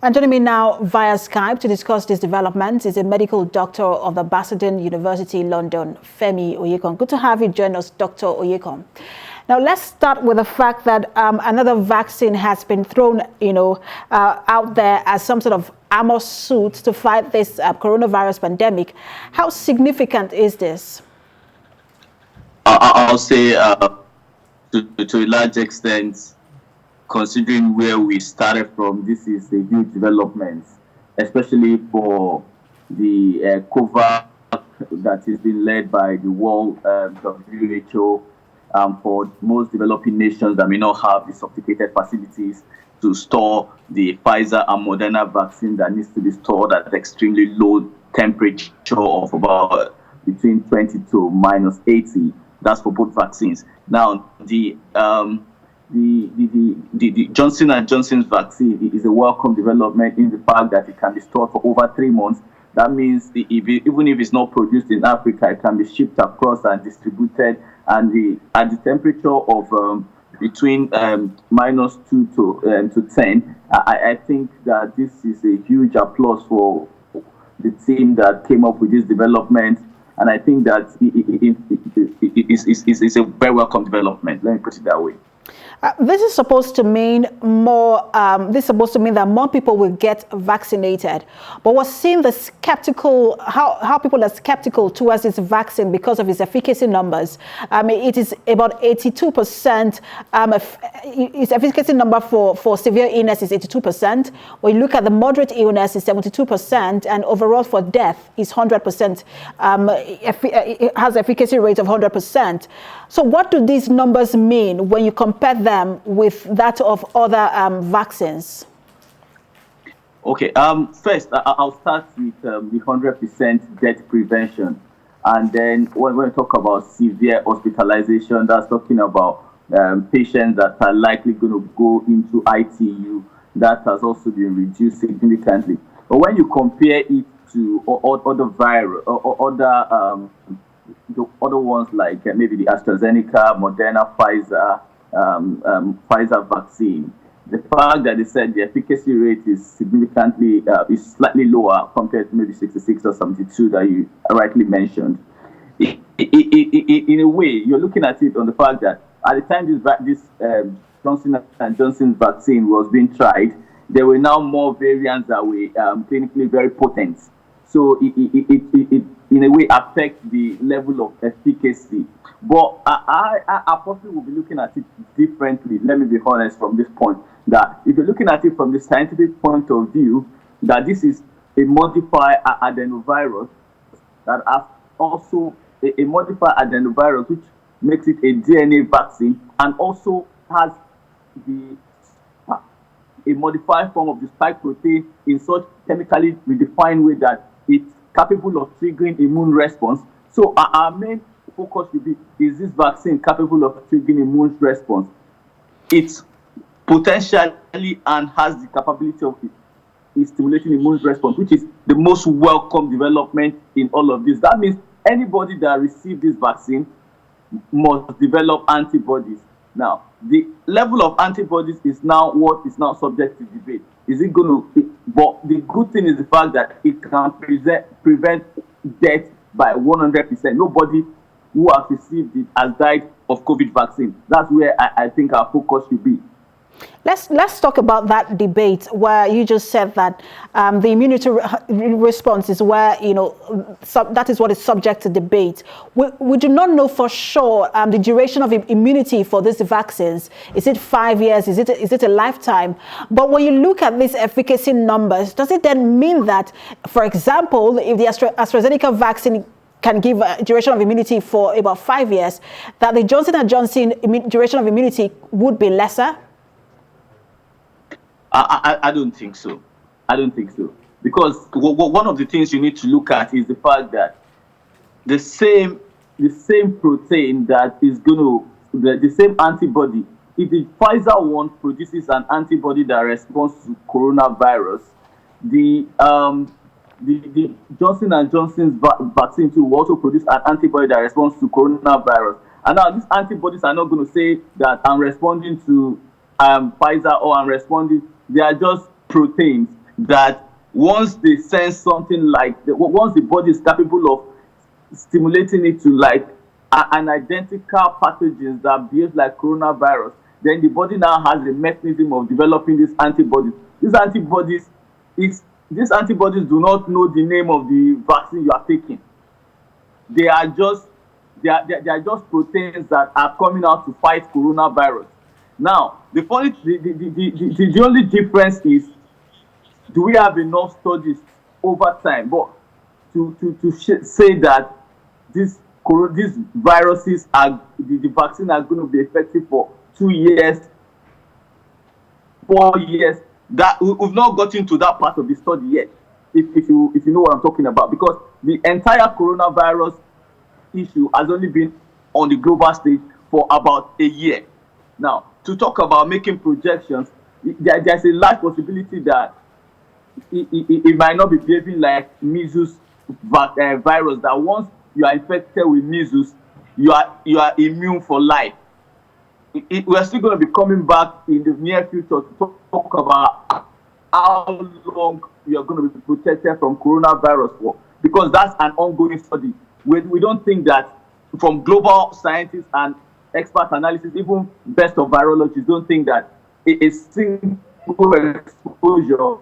And joining me now via Skype to discuss this development is a medical doctor of the Basildon University, London, Femi Oyekan. Good to have you join us, Dr. Oyekan. Now, let's start with the fact that another vaccine has been thrown, out there as some sort of armor suit to fight this coronavirus pandemic. How significant is this? I'll say to a large extent, considering where we started from, this is a huge development, especially for the cover that is being led by the World WHO. For most developing nations that may not have the sophisticated facilities to store the Pfizer and Moderna vaccine that needs to be stored at extremely low temperature of about between 20 to minus 80. That's for both vaccines. Now, the Johnson & Johnson's vaccine is a welcome development in the fact that it can be stored for over 3 months. That means even if it's not produced in Africa, it can be shipped across and distributed. And at the temperature of between minus 2 to 10, I think that this is a huge applause for the team that came up with this development. And I think that it's a very welcome development. Let me put it that way. This is supposed to mean more. This is supposed to mean that more people will get vaccinated. But we're seeing the skeptical, how people are skeptical towards this vaccine because of its efficacy numbers. It is about 82%. Its efficacy number for severe illness is 82%. When you look at the moderate illness, it's 72%, and overall for death is 100%. It has efficacy rate of 100%. So what do these numbers mean when you compare them with that of other vaccines? Okay, first, I'll start with the 100% death prevention. And then when we talk about severe hospitalization, that's talking about patients that are likely going to go into ITU. That has also been reduced significantly. But when you compare it to other virus or other ones like maybe the AstraZeneca, Moderna, Pfizer vaccine, the fact that they said the efficacy rate is significantly is slightly lower compared to maybe 66 or 72 that you rightly mentioned. In a way, you're looking at it on the fact that at the time this Johnson & Johnson's vaccine was being tried, there were now more variants that were clinically very potent. So it in a way affects the level of efficacy. But I possibly will be looking at it differently. Let me be honest from this point, that if you're looking at it from the scientific point of view, that this is a modified adenovirus that has also a modified adenovirus, which makes it a DNA vaccine, and also has a modified form of the spike protein in such chemically redefined way that it's capable of triggering immune response. So our main focus should be, is this vaccine capable of triggering immune response? It's potentially and has the capability of stimulating immune response, which is the most welcome development in all of this. That means anybody that receives this vaccine must develop antibodies. Now, the level of antibodies is now what is now subject to debate. Is it going to? But the good thing is the fact that it can prevent death by 100%. Nobody who has received it has died of COVID vaccine. That's where I think our focus should be. Let's talk about that debate where you just said that the immunity response is where, that is what is subject to debate. We do not know for sure the duration of immunity for these vaccines. Is it 5 years? Is it a lifetime? But when you look at these efficacy numbers, does it then mean that, for example, if the AstraZeneca vaccine can give a duration of immunity for about 5 years, that the Johnson & Johnson duration of immunity would be lesser? I don't think so. I don't think so. Because one of the things you need to look at is the fact that the same protein that is going to, the same antibody, if the Pfizer one produces an antibody that responds to coronavirus, the Johnson & Johnson's vaccine too will also produce an antibody that responds to coronavirus. And now these antibodies are not going to say that I'm responding to Pfizer or I'm responding. They are just proteins. that once they sense something like, once the body is capable of stimulating it to like an identical pathogen that behaves like coronavirus, then the body now has a mechanism of developing these antibodies. These antibodies do not know the name of the vaccine you are taking. They are just proteins that are coming out to fight coronavirus. Now, the only difference is, do we have enough studies over time? But say that these viruses are the vaccine are going to be effective for 2 years, 4 years. That we've not gotten to that part of the study yet. If you know what I'm talking about, because the entire coronavirus issue has only been on the global stage for about a year. Now, to talk about making projections, there's a large possibility that it might not be behaving like measles virus, that once you are infected with measles, you are immune for life. We are still going to be coming back in the near future to talk about how long you are going to be protected from coronavirus for, because that's an ongoing study. We don't think that, from global scientists and expert analysis, even best of virologists don't think that a single exposure.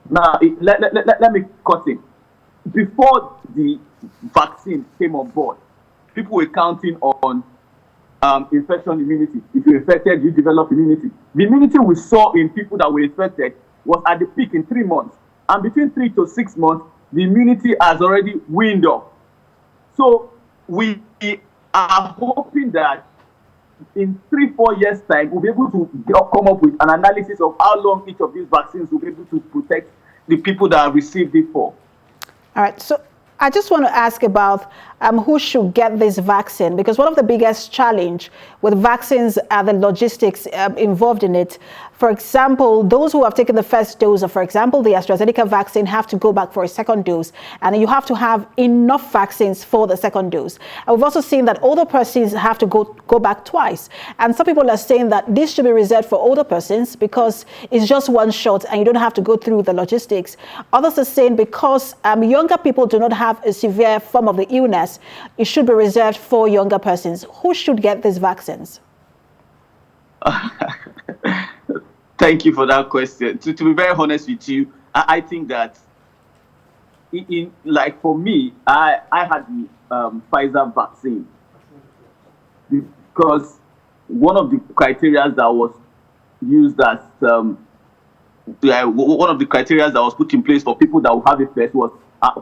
Now, let me cut in. Before the vaccine came on board, people were counting on infection immunity. If you're infected, you develop immunity. The immunity we saw in people that were infected was at the peak in 3 months. And between 3 to 6 months, the immunity has already waned off. So we are hoping that in 3-4 years' time, we'll be able to come up with an analysis of how long each of these vaccines will be able to protect the people that have received it for. All right. So I just want to ask about who should get this vaccine, because one of the biggest challenge with vaccines are the logistics involved in it. For example, those who have taken the first dose of, for example, the AstraZeneca vaccine have to go back for a second dose, and you have to have enough vaccines for the second dose. And we've also seen that older persons have to go back twice. And some people are saying that this should be reserved for older persons because it's just one shot and you don't have to go through the logistics. Others are saying because younger people do not have a severe form of the illness, it should be reserved for younger persons. Who should get these vaccines? Thank you for that question. To be very honest with you, I think that, like for me, I had the Pfizer vaccine because one of the criteria that was used as one of the criteria that was put in place for people that will have it first was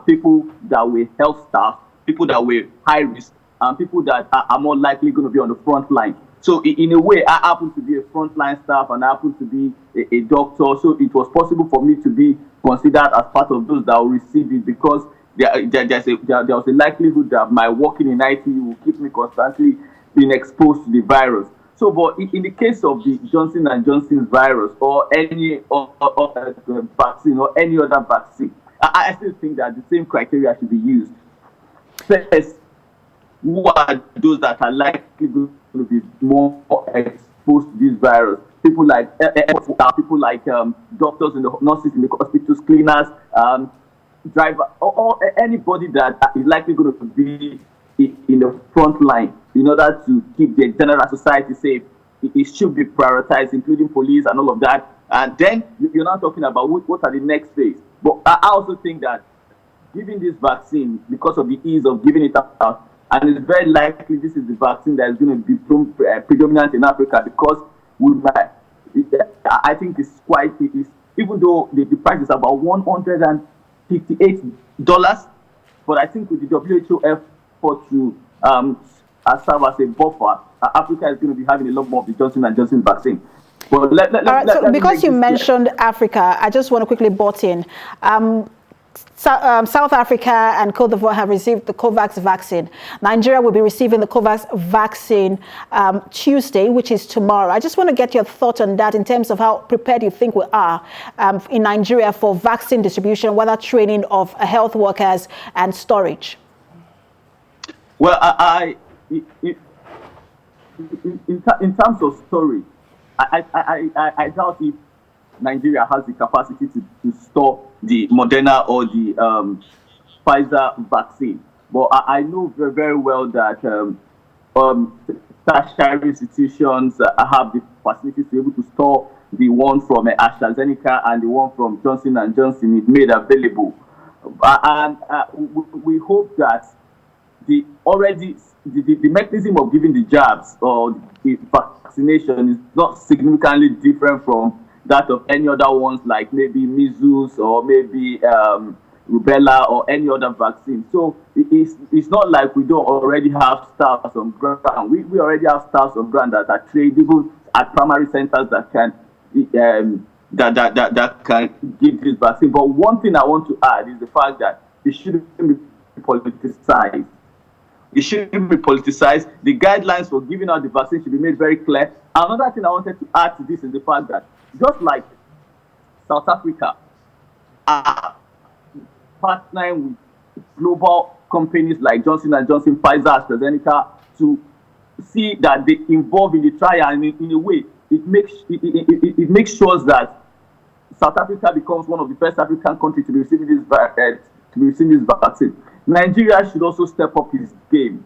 people that were health staff, people that were high risk, and people that are more likely going to be on the front line. So in a way, I happen to be a frontline staff and I happen to be a doctor. So it was possible for me to be considered as part of those that will receive it, because there was a likelihood that my working in IT will keep me constantly being exposed to the virus. So, but in the case of the Johnson & Johnson's virus or any other vaccine or any other vaccine, I still think that the same criteria should be used. First, who are those that are likely going to be more exposed to this virus? People like doctors in the nurses in the hospitals, cleaners, driver, or anybody that is likely going to be in the front line in order to keep the general society safe. It should be prioritized, including police and all of that. And then you're now talking about what are the next phase. But I also think that giving this vaccine, because of the ease of giving it out, and it's very likely this is the vaccine that is going to be predominant in Africa, because I think it's quite, even though the price is about $158, but I think with the WHO effort to serve as a buffer, Africa is going to be having a lot more of the Johnson & Johnson vaccine. But because you mentioned Africa, I just want to quickly butt in. South Africa and Cote d'Ivoire have received the COVAX vaccine. Nigeria will be receiving the COVAX vaccine Tuesday, which is tomorrow. I just want to get your thought on that in terms of how prepared you think we are in Nigeria for vaccine distribution, whether training of health workers and storage. Well, in terms of storage, I doubt if Nigeria has the capacity to store the Moderna or the Pfizer vaccine. But I know very, very well that tertiary institutions have the facilities to be able to store the one from AstraZeneca and the one from Johnson & Johnson is made available. We hope that the mechanism of giving the jabs or the vaccination is not significantly different from that of any other ones, like maybe measles or maybe rubella or any other vaccine. So it's not like we don't already have staff on ground. We already have staff on ground that are trained even at primary centers that can that can give this vaccine. But one thing I want to add is the fact that it shouldn't be politicized. It shouldn't be politicized. The guidelines for giving out the vaccine should be made very clear. Another thing I wanted to add to this is the fact that just like South Africa are partnering with global companies like Johnson & Johnson, Pfizer, AstraZeneca to see that they involve in the trial, and in a way, it makes sure that South Africa becomes one of the first African countries to be receiving this vaccine. Nigeria should also step up its game,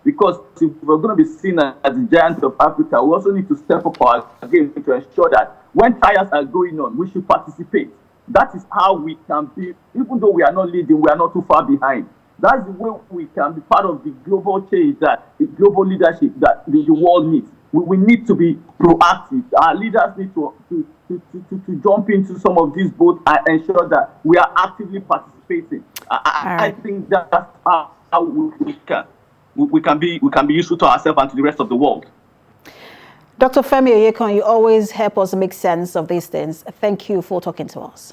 because if we're going to be seen as the giant of Africa, we also need to step up our game to ensure that when trials are going on, we should participate. That is how we can be, even though we are not leading, we are not too far behind. That's the way we can be part of the global change, that the global leadership that the world needs. We need to be proactive. Our leaders need to jump into some of these boats and ensure that we are actively participating. I think that's how we can be useful to ourselves and to the rest of the world. Dr. Femi Oyekan, you always help us make sense of these things. Thank you for talking to us.